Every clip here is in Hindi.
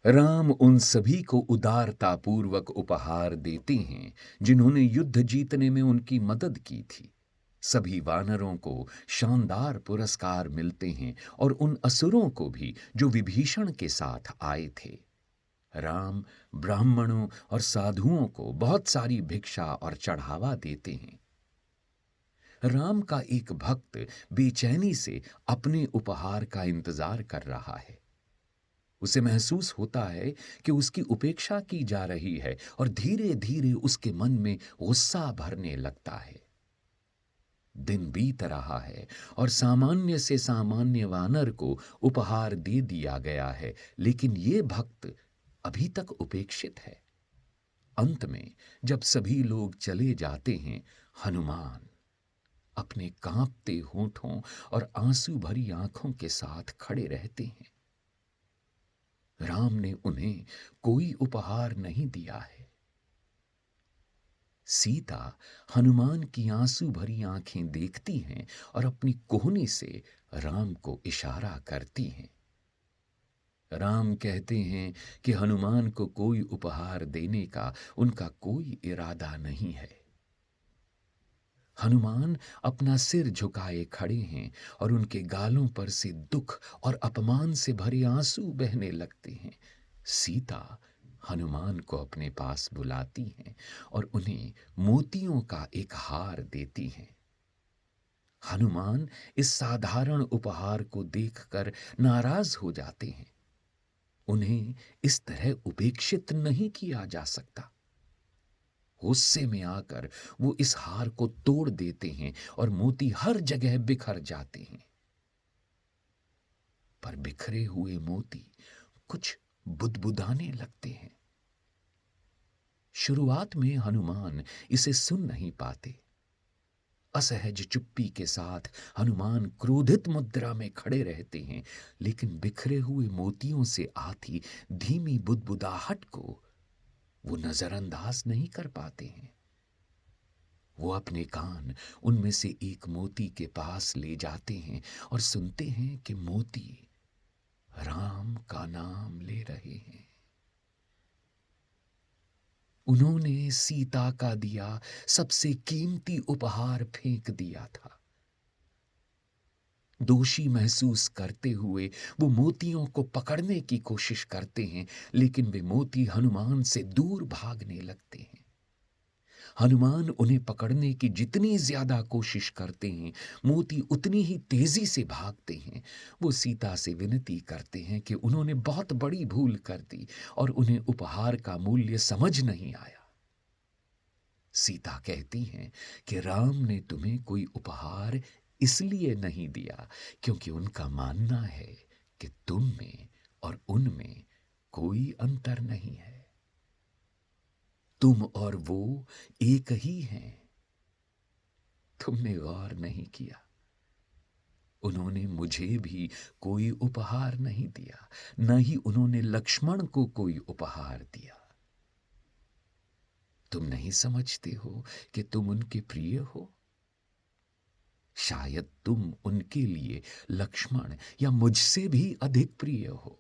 राम उन सभी को उदारतापूर्वक उपहार देते हैं जिन्होंने युद्ध जीतने में उनकी मदद की थी। सभी वानरों को शानदार पुरस्कार मिलते हैं और उन असुरों को भी जो विभीषण के साथ आए थे। राम ब्राह्मणों और साधुओं को बहुत सारी भिक्षा और चढ़ावा देते हैं। राम का एक भक्त बेचैनी से अपने उपहार का इंतजार कर रहा है। उसे महसूस होता है कि उसकी उपेक्षा की जा रही है और धीरे धीरे उसके मन में गुस्सा भरने लगता है। दिन बीत रहा है और सामान्य से सामान्य वानर को उपहार दे दिया गया है, लेकिन ये भक्त अभी तक उपेक्षित है। अंत में जब सभी लोग चले जाते हैं, हनुमान अपने कांपते होठों और आंसू भरी आंखों के साथ खड़े रहते हैं। राम ने उन्हें कोई उपहार नहीं दिया है। सीता हनुमान की आंसू भरी आंखें देखती हैं और अपनी कोहनी से राम को इशारा करती हैं। राम कहते हैं कि हनुमान को कोई उपहार देने का उनका कोई इरादा नहीं है। हनुमान अपना सिर झुकाए खड़े हैं और उनके गालों पर से दुख और अपमान से भरे आंसू बहने लगते हैं। सीता हनुमान को अपने पास बुलाती हैं और उन्हें मोतियों का एक हार देती हैं। हनुमान इस साधारण उपहार को देखकर नाराज हो जाते हैं। उन्हें इस तरह उपेक्षित नहीं किया जा सकता। गुस्से में आकर वो इस हार को तोड़ देते हैं और मोती हर जगह बिखर जाते हैं। पर बिखरे हुए मोती कुछ बुदबुदाने लगते हैं। शुरुआत में हनुमान इसे सुन नहीं पाते। असहज चुप्पी के साथ हनुमान क्रोधित मुद्रा में खड़े रहते हैं, लेकिन बिखरे हुए मोतियों से आती धीमी बुदबुदाहट को वो नजरअंदाज नहीं कर पाते हैं। वो अपने कान उनमें से एक मोती के पास ले जाते हैं और सुनते हैं कि मोती राम का नाम ले रहे हैं। उन्होंने सीता का दिया सबसे कीमती उपहार फेंक दिया था। दोषी महसूस करते हुए वो मोतियों को पकड़ने की कोशिश करते हैं, लेकिन वे मोती हनुमान से दूर भागने लगते हैं। हनुमान उन्हें पकड़ने की जितनी ज्यादा कोशिश करते हैं, मोती उतनी ही तेजी से भागते हैं। वो सीता से विनती करते हैं कि उन्होंने बहुत बड़ी भूल कर दी और उन्हें उपहार का मूल्य समझ नहीं आया। सीता कहती हैं कि राम ने तुम्हें कोई उपहार इसलिए नहीं दिया क्योंकि उनका मानना है कि तुम में और उनमें कोई अंतर नहीं है। तुम और वो एक ही हैं। तुमने गौर नहीं किया, उन्होंने मुझे भी कोई उपहार नहीं दिया, न ही उन्होंने लक्ष्मण को कोई उपहार दिया। तुम नहीं समझते हो कि तुम उनके प्रिय हो? शायद तुम उनके लिए लक्ष्मण या मुझसे भी अधिक प्रिय हो।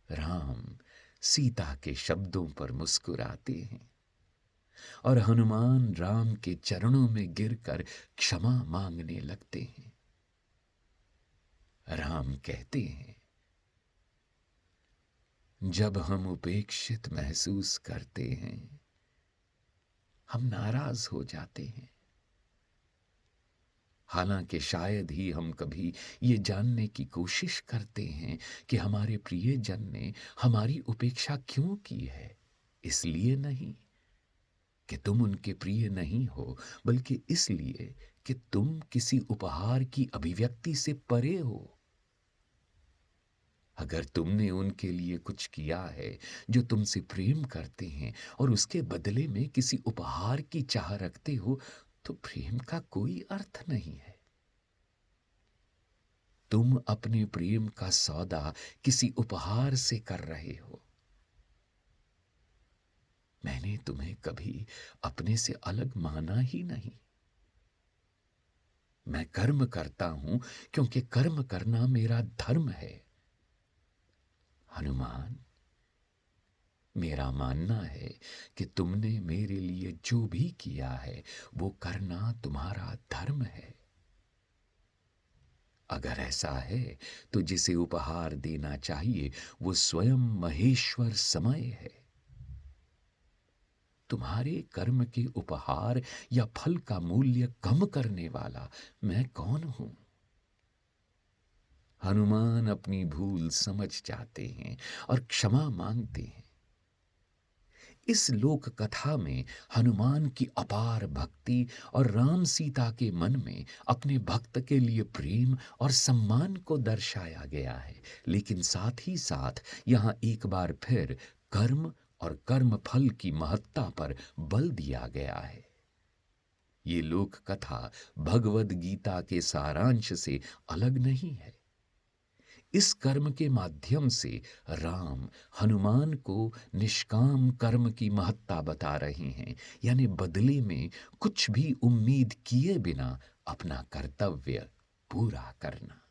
राम सीता के शब्दों पर मुस्कुराते हैं और हनुमान राम के चरणों में गिरकर क्षमा मांगने लगते हैं। राम कहते हैं, जब हम उपेक्षित महसूस करते हैं, हम नाराज हो जाते हैं। हालांकि शायद ही हम कभी ये जानने की कोशिश करते हैं कि हमारे प्रियजन ने हमारी उपेक्षा क्यों की है। इसलिए नहीं कि तुम उनके प्रिय नहीं हो, बल्कि इसलिए कि तुम किसी उपहार की अभिव्यक्ति से परे हो। अगर तुमने उनके लिए कुछ किया है जो तुमसे प्रेम करते हैं और उसके बदले में किसी उपहार की चाह रखते हो, तो प्रेम का कोई अर्थ नहीं है। तुम अपने प्रेम का सौदा किसी उपहार से कर रहे हो। मैंने तुम्हें कभी अपने से अलग माना ही नहीं। मैं कर्म करता हूं क्योंकि कर्म करना मेरा धर्म है। हनुमान, मेरा मानना है कि तुमने मेरे लिए जो भी किया है वो करना तुम्हारा धर्म है। अगर ऐसा है तो जिसे उपहार देना चाहिए वो स्वयं महेश्वर समय है। तुम्हारे कर्म के उपहार या फल का मूल्य कम करने वाला मैं कौन हूं? हनुमान अपनी भूल समझ जाते हैं और क्षमा मांगते हैं। इस लोक कथा में हनुमान की अपार भक्ति और राम सीता के मन में अपने भक्त के लिए प्रेम और सम्मान को दर्शाया गया है। लेकिन साथ ही साथ यहाँ एक बार फिर कर्म और कर्म फल की महत्ता पर बल दिया गया है। ये लोक कथा भगवद गीता के सारांश से अलग नहीं है। इस कर्म के माध्यम से राम हनुमान को निष्काम कर्म की महत्ता बता रहे हैं, यानी बदले में कुछ भी उम्मीद किए बिना अपना कर्तव्य पूरा करना।